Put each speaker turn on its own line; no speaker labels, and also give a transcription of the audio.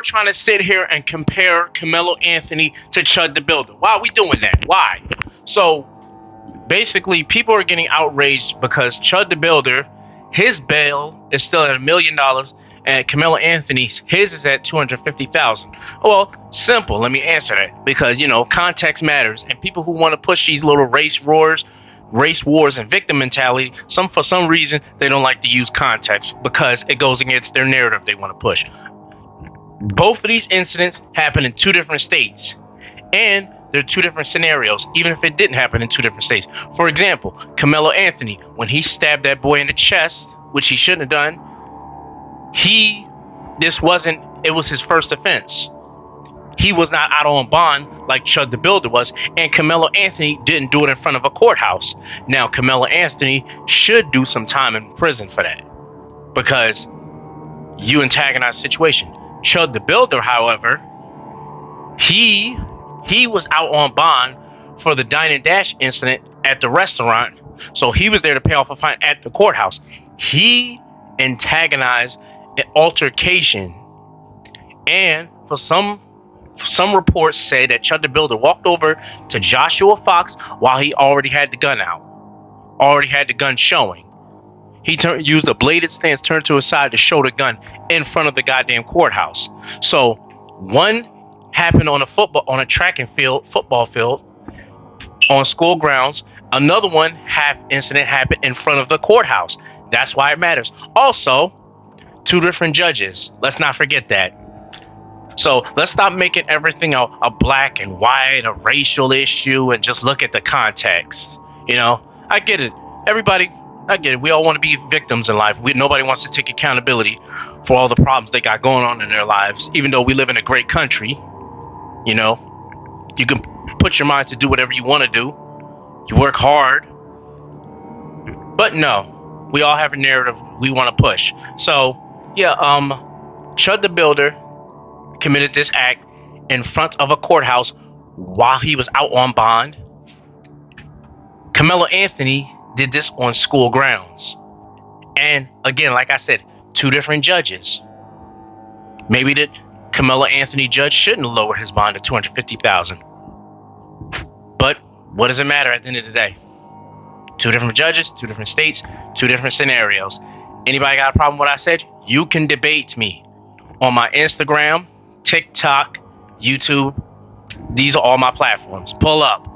trying to sit here and compare Karmelo Anthony to Chud the Builder. Why are we doing that? Why? So basically, people are getting outraged because Chud the Builder, his bail is still at $1 million, and Karmelo Anthony's his is at $250,000. Well, simple. Let me answer that, because context matters, and people who want to push these little race wars, and victim mentality, for some reason they don't like to use context because it goes against their narrative they want to push. Both of these incidents happened in two different states, and they're two different scenarios, even if it didn't happen in two different states. For example, Karmelo Anthony, when he stabbed that boy in the chest, which he shouldn't have done, it was his first offense. He was not out on bond like Chud the Builder was, and Karmelo Anthony didn't do it in front of a courthouse. Now, Karmelo Anthony should do some time in prison for that, because you antagonize the situation. Chud the Builder, however, he was out on bond for the Dine and Dash incident at the restaurant, so he was there to pay off a fine at the courthouse. He antagonized an altercation, and for some reports say that Chud the Builder walked over to Joshua Fox while he already had the gun out, already had the gun showing. He used a bladed stance, turned to his side to show the gun in front of the goddamn courthouse. So one happened on a track and field, football field, on school grounds. Another incident happened in front of the courthouse. That's why it matters. Also, two different judges. Let's not forget that. So let's stop making everything a black and white, a racial issue, and just look at the context. I get it. Everybody, I get it. We all want to be victims in life. Nobody wants to take accountability for all the problems they got going on in their lives, even though we live in a great country. You can put your mind to do whatever you want to do. You work hard. But no, we all have a narrative we want to push. So, yeah, Chud the Builder committed this act in front of a courthouse while he was out on bond. Karmelo Anthony did this on school grounds. And again, like I said, two different judges. Maybe the Karmelo Anthony judge shouldn't have lowered his bond to $250,000. But what does it matter at the end of the day? Two different judges, two different states, two different scenarios. Anybody got a problem with what I said? You can debate me on my Instagram, TikTok, YouTube. These are all my platforms. Pull up.